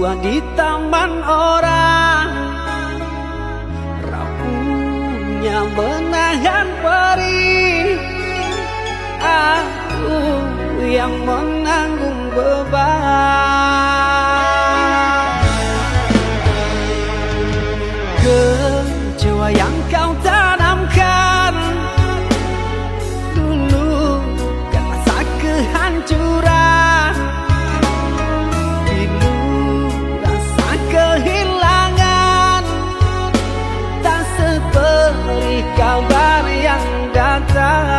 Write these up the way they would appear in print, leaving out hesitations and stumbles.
berbuah di taman orang, rapuhnya menahan perih. Aku yang menanggung beban. Kecewa yang kau tanamkan dulu kan rasa kehancuran. Pilu rasa kehilangan, tak seperti kabar yang datang.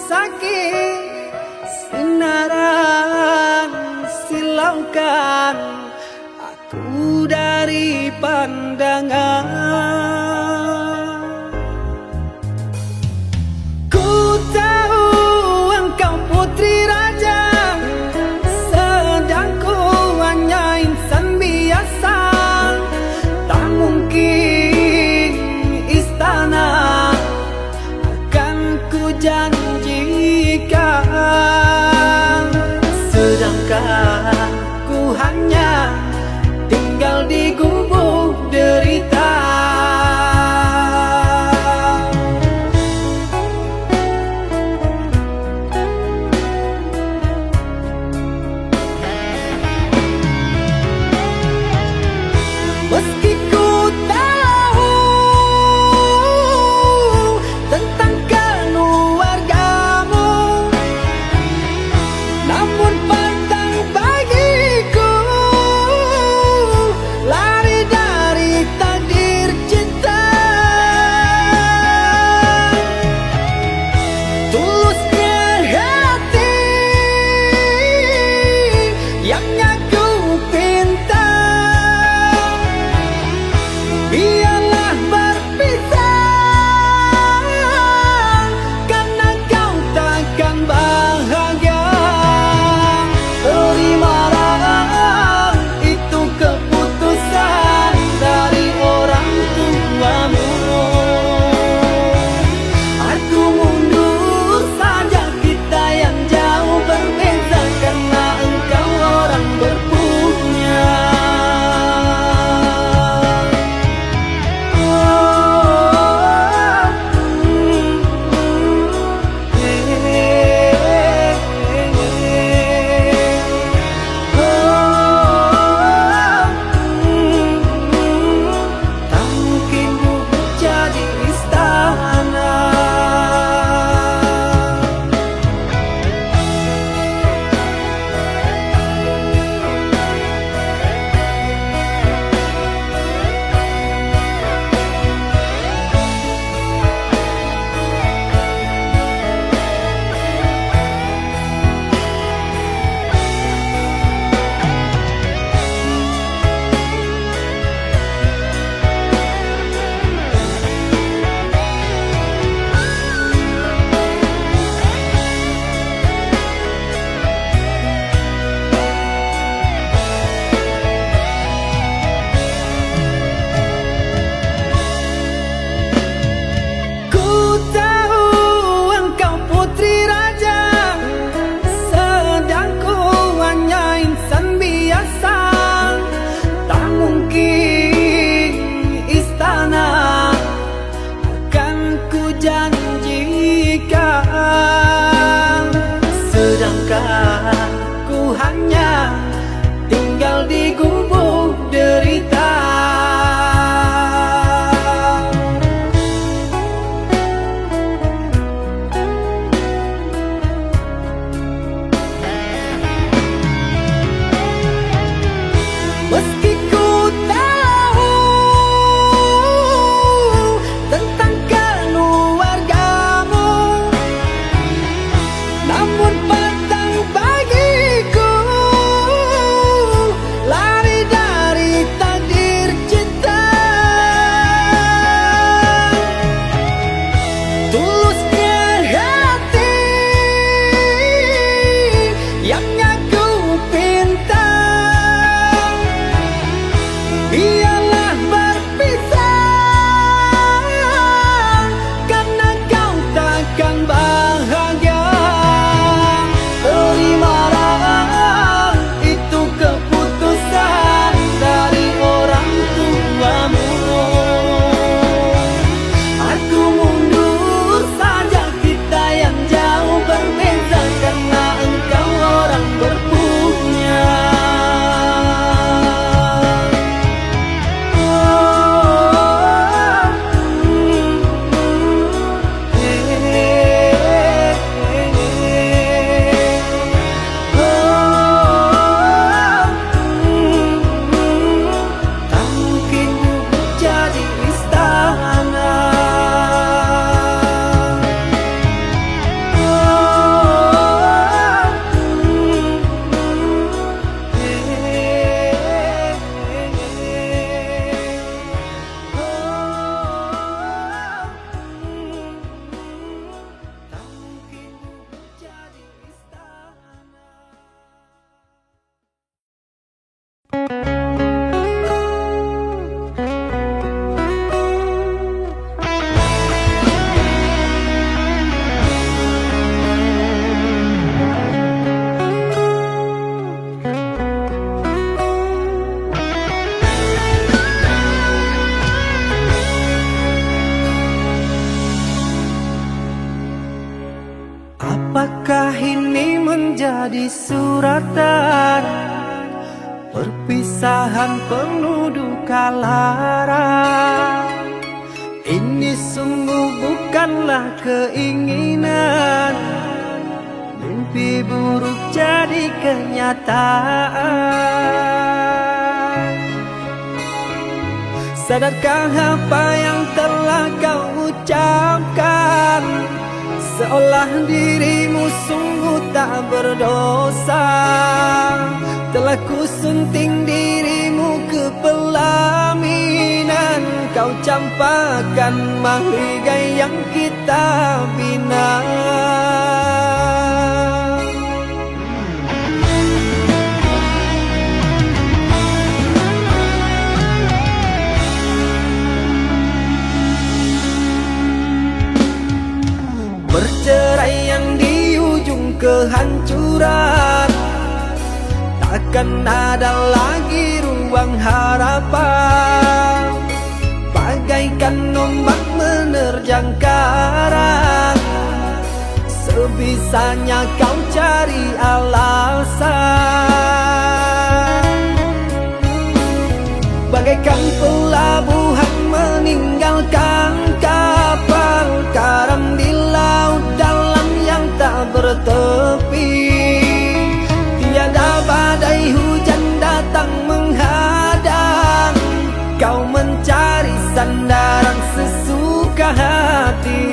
sakit, sinaran silaukan aku dari pandangan. Ku tahu engkau putri raja, sedang ku hanya insan biasa. Tak mungkin istana akan ku janjikan, sedangkan ku hanya tinggal di gubuk derita. Meski ku tahu tentang keluargamu, namun pantang bagiku lari dari takdir cinta. Tulusnya hati yang aku pinta, biarlah berpisah, karena kau takkan bahagia. Terimalah itu keputusan dari orang tuamu. Aku mundur saja, kita yang jauh berbeda, karena engkau orang berpunya. jadi suratan. Perpisahan penuh duka lara. Ini sungguh bukanlah keinginan. Mimpi buruk jadi kenyataan. Sadarkah apa yang telah kau ucapkan? Seolah dirimu sungguh tak berdosa. Telah kusunting dirimu ke pelaminan. Kau campakkan mahligai yang kita bina. Perceraian di ujung kehancuran. Takkan ada lagi ruang harapan. Bagaikan ombak menerjang karang. Sebisanya kau cari alasan. Bagaikan pelabuhan meninggalkan kapal karam di laut dalam yang tak bertepi. Tiada badai hujan datang menghadang. Kau mencari sandaran sesuka hati.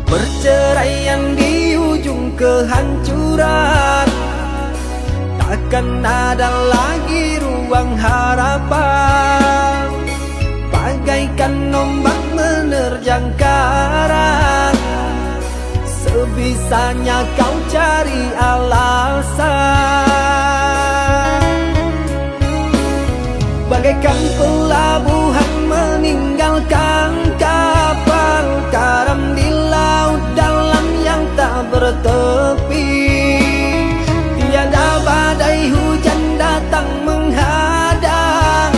Perceraian di ujung kehancuran. Takkan ada lagi ruang harapan. Bagaikan ombak menerjang karang. Sebisanya kau cari alasan. Bagaikan pelabuhan meninggalkan kapal karam di laut dalam yang tak bertepi. Tiada badai hujan datang menghadang.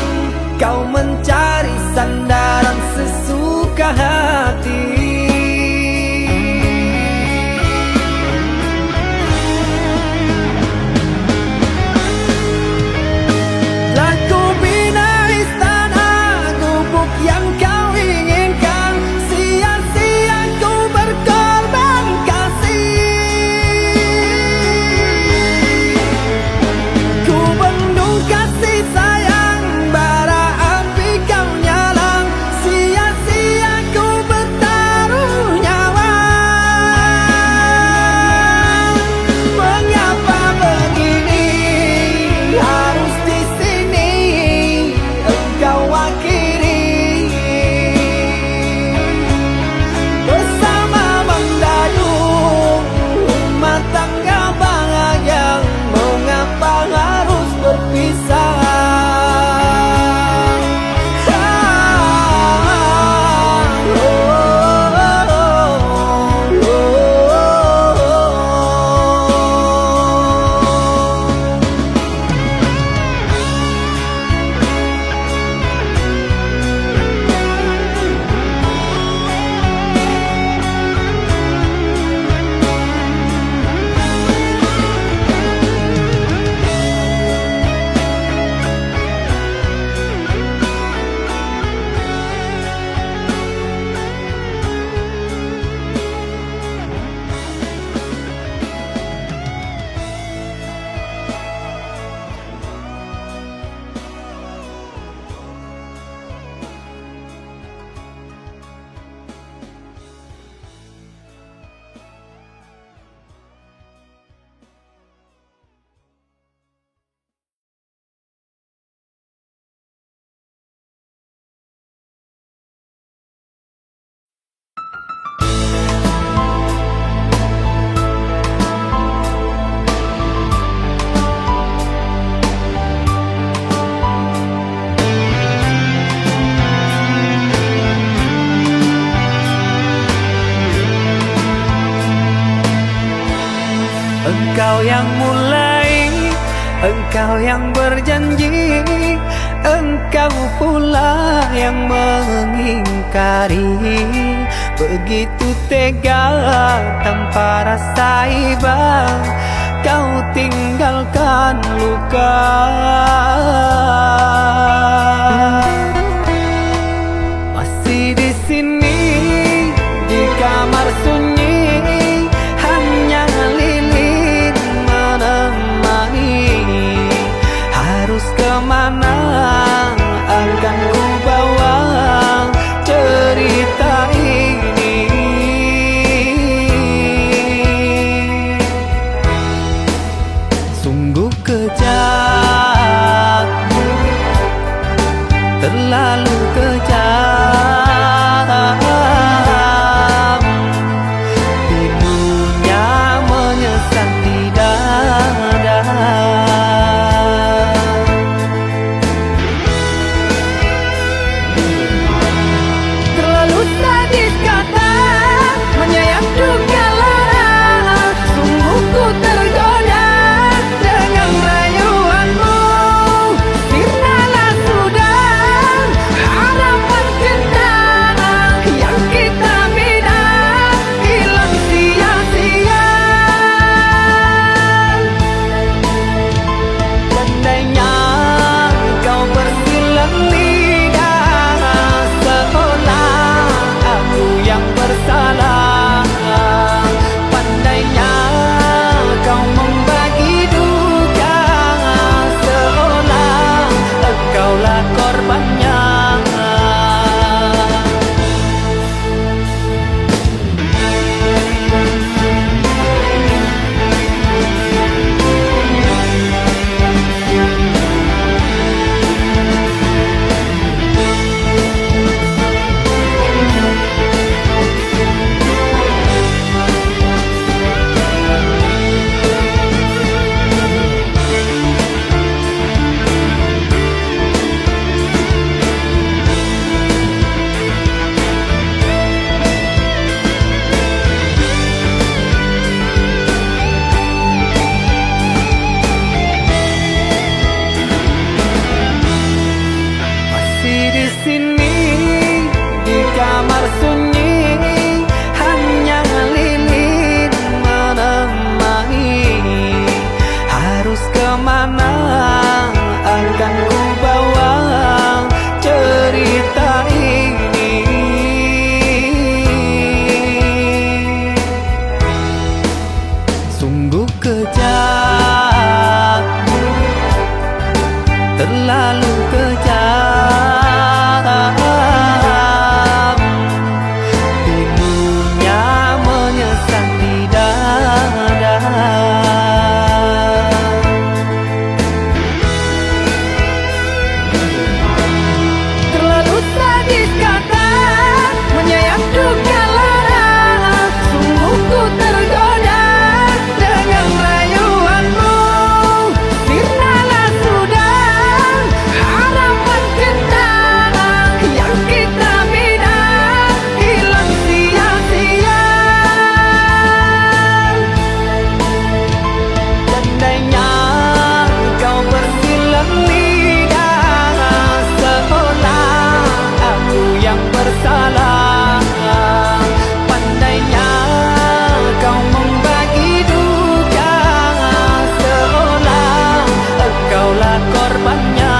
Kau mencari sandaran sesuka hati. Engkau yang mulai, engkau yang berjanji, engkau pula yang mengingkari. Begitu tega tanpa rasa iba, kau tinggalkan luka. Masih di sini di kamar sunyi, hanya lilin menemani. Harus kemana akan ku bawa cerita ini? Sungguh kejam, terlalu kejam. Pilunya menyesat di dada. Terlalu sadis kata menyayat duka lara. Sungguh ku tergoda dengan rayuanmu. Sirnalah sudah harapan kita yang kita bina, hilang sia-sia. Andainya kau bersilang lidah, seolah aku yang bersalah. Pandainya kau membagi duka, seolah engkaulah korbannya. Masih di sini di kamar sunyi, hanya lilin menemani. Harus kemana akan ku bawa cerita ini? Sungguh kejam, terlalu kejam. Pilunya menyesat di dada. Terlalu sadis kata menyayat duka lara. Sungguh ku tergoda dengan rayuanmu. Sirnalah sudah harapan kita yang kita bina, hilang sia-sia. Andainya kau bersilang lidah, seolah aku yang bersalah. Pandainya kau membagi duka, seolah engkaulah korbannya.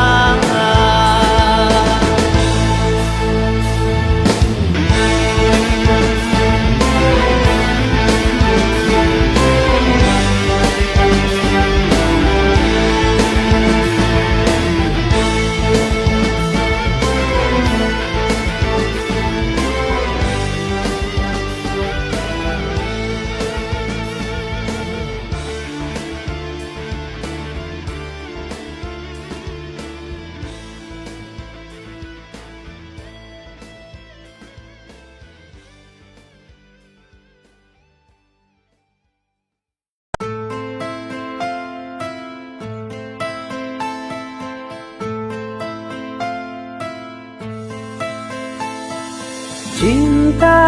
Cinta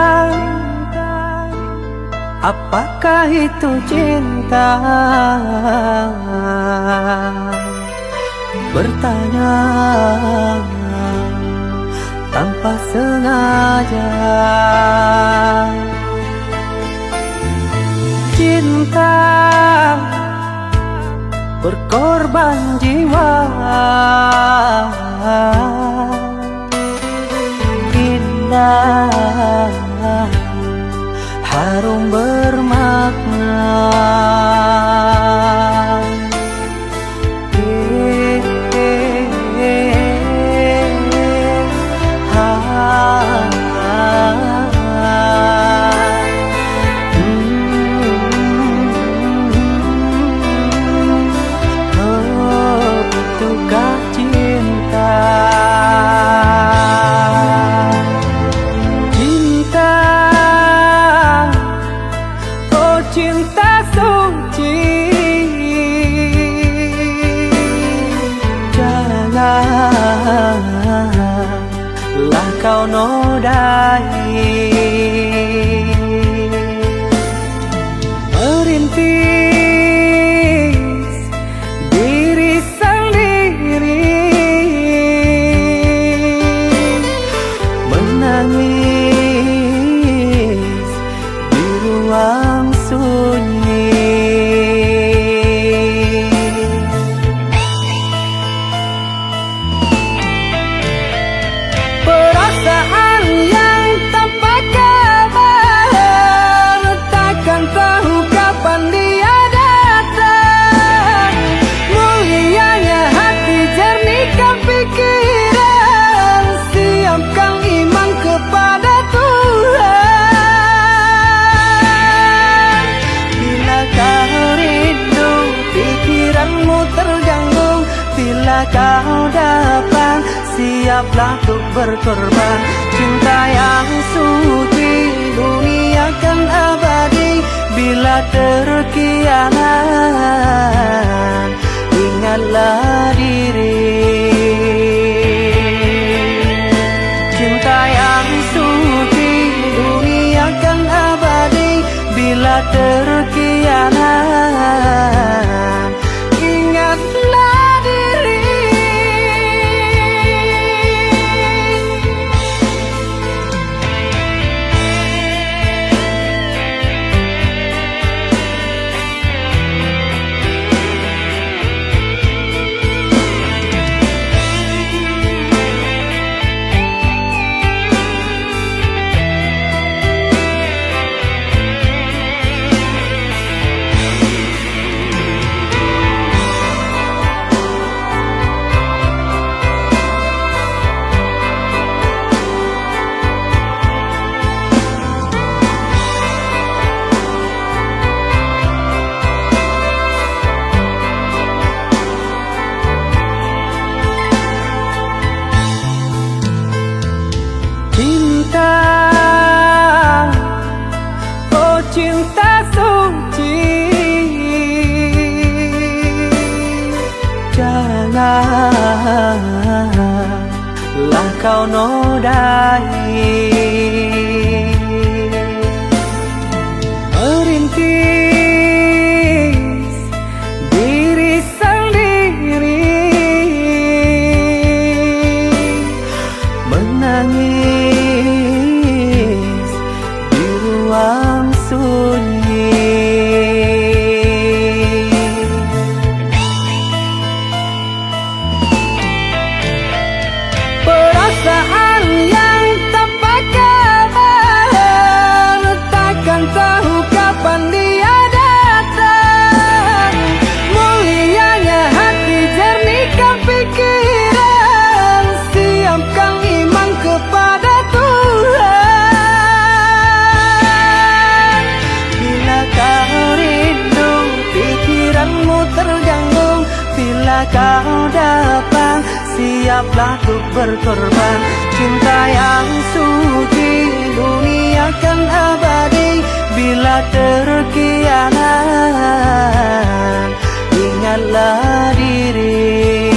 Apakah itu cinta? Bertanya tanpa sengaja. Cinta berkorban jiwa, indah, harum bermakna. Itukah cinta? Cinta, oh cinta suci, janganlah kau nodai. Merintis diri sendiri, menangis di ruang sunyi. Perasaan yang tanpa kabar, takkan tahu kapan dia datang. Mulianya hati, jernihkan pikiran, siapkan iman kepada Tuhan. Bila kau rindu, pikiranmu terganggu, bila kau datang, siaplah untuk berkorban. Cinta yang suci, dunia kan abadi. Bila terkianat, ingatlah diri. Cinta yang suci, dunia kan abadi. Bila terkianat, ingatlah diri. Cinta, oh cinta suci, janganlah kau nodai. Merintis diri sendiri, menangis di ruang sunyi. Perasaan yang tanpa kabar, takkan tahu kapan dia datang. Mulianya hati, jernihkan pikiran, siapkan iman kepada Tuhan. Bila kau rindu, pikiranmu terganggu, bila kau datang, siaplah untuk berkorban. Cinta yang suci, dunia kan abadi. Bila terkianat, ingatlah diri.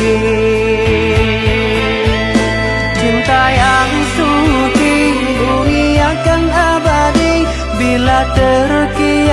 Cinta yang suci, dunia kan abadi. Bila terkianat,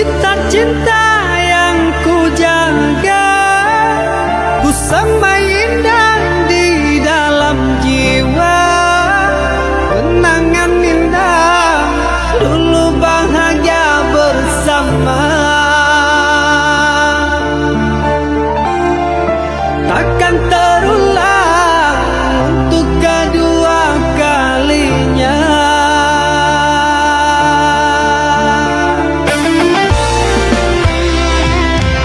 cita-cinta yang ku jaga, ku semai indah di dalam jiwa. Kenangan indah dulu bahagia bersama, takkan terulang untuk kedua kalinya.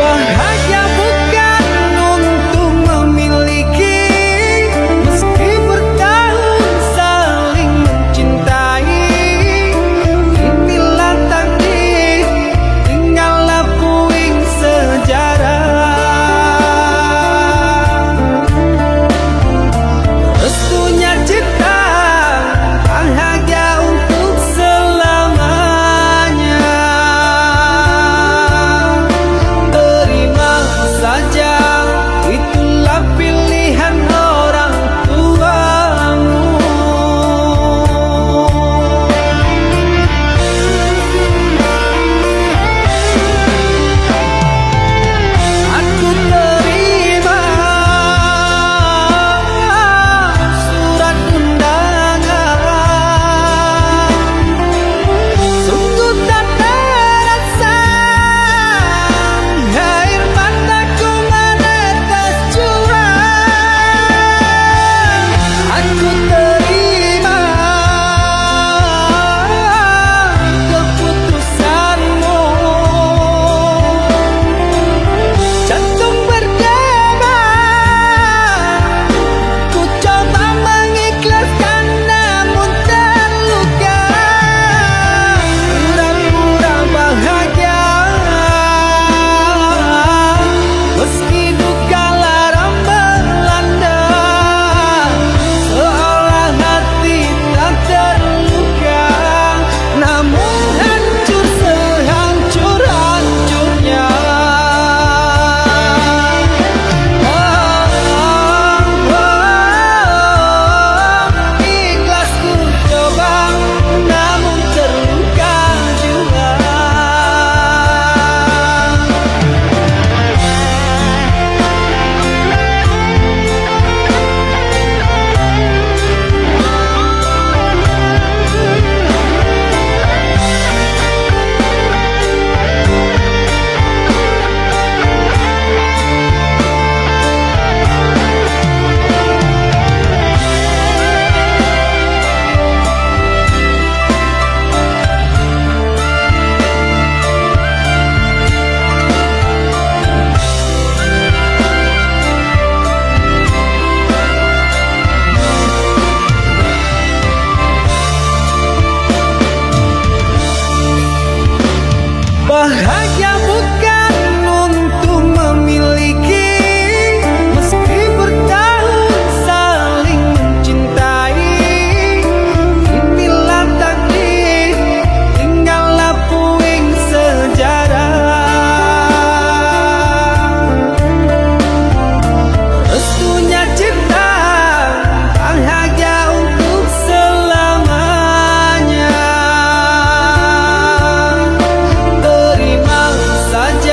Bahagia bukan untuk memiliki, meski bertahun saling mencintai. Inilah takdir, tinggallah puing sejarah. Restunya cinta bahagia untuk selamanya. Terima saja, itulah pilihan orang tuamu. Aku terima surat undangan, sungguh tak terasa air mataku menetes curang. Aku terima keputusanmu, jantung berdebar, ku coba mengikhlaskan namun terluka. Pura-pura bahagia, meski duka lara melanda, seolah hati tak terluka, namun hancur sehancur-hancurnya. Ikhlas ku coba, namun terluka juga. Bahagia bukan untuk memiliki, meski bertahun saling mencintai. Inilah takdir, tinggallah puing sejarah. Restunya cinta bahagia untuk selamanya. Terima saja,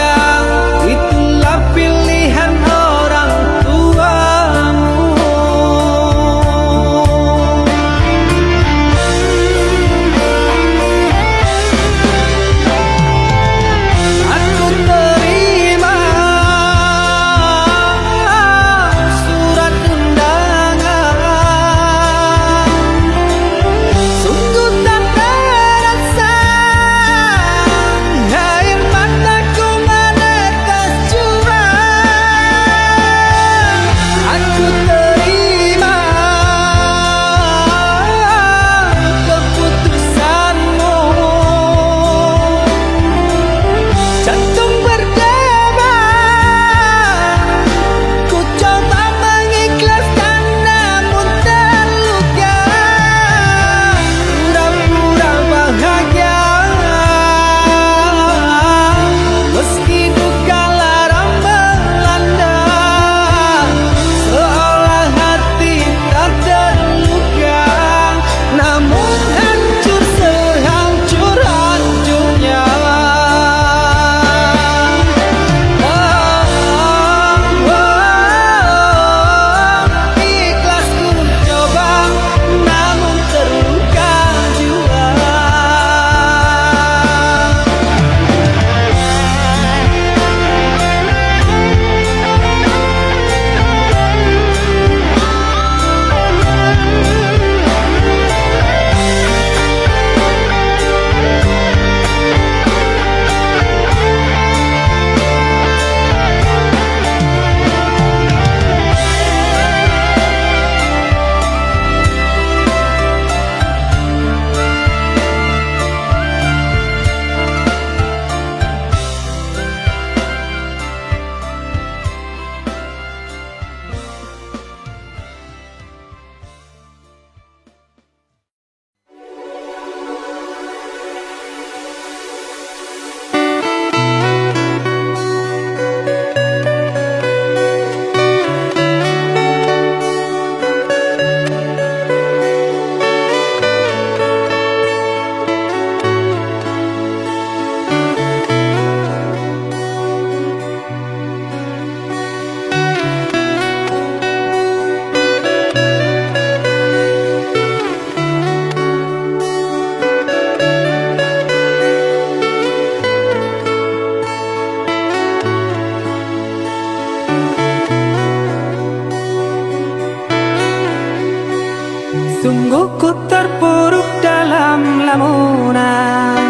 lamunan,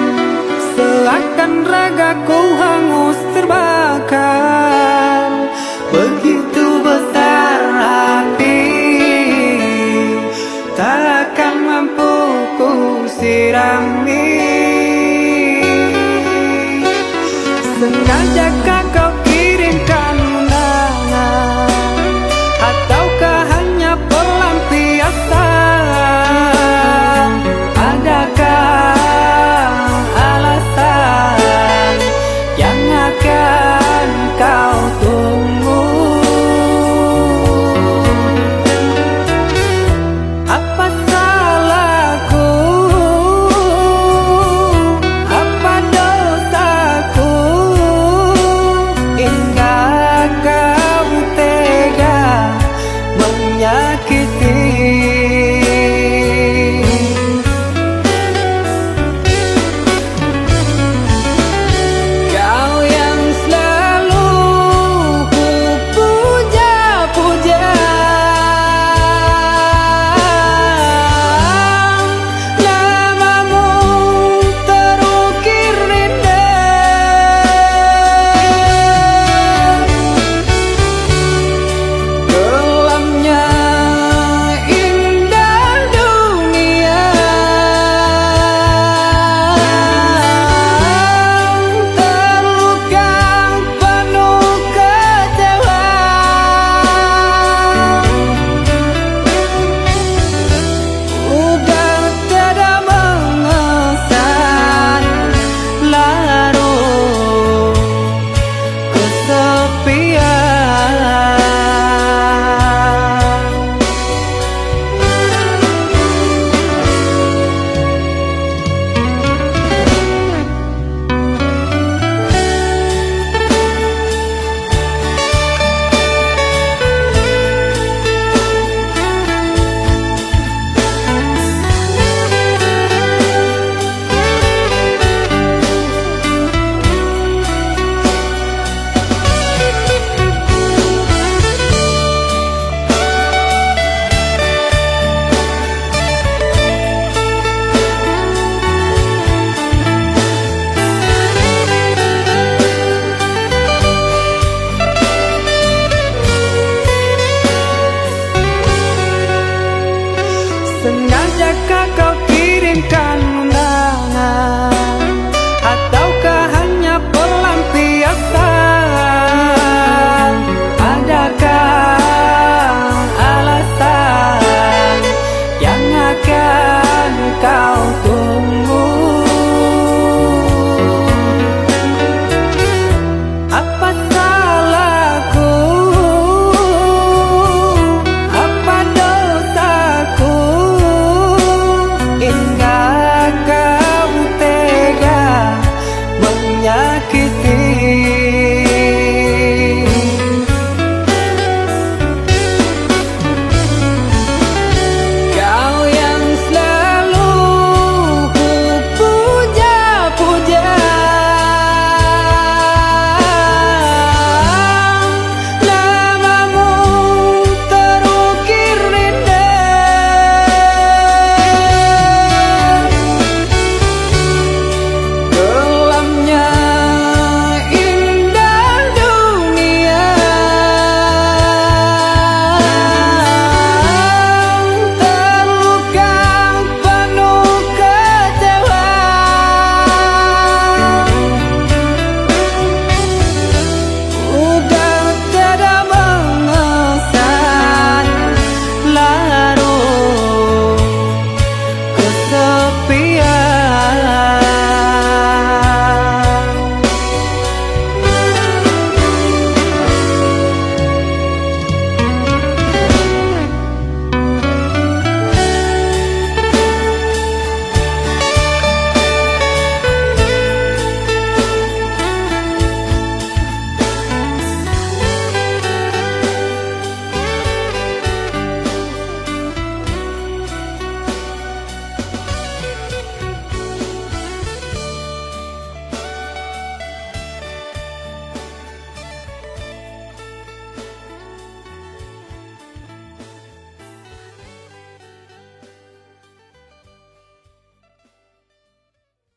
seakan ragaku hangus terbakar. Begitu besar hati, takkan mampu ku sirami. Sengajakah kau kirimkan undangan, ataukah hanya pelampiasan? Adakah alasan yang akan kau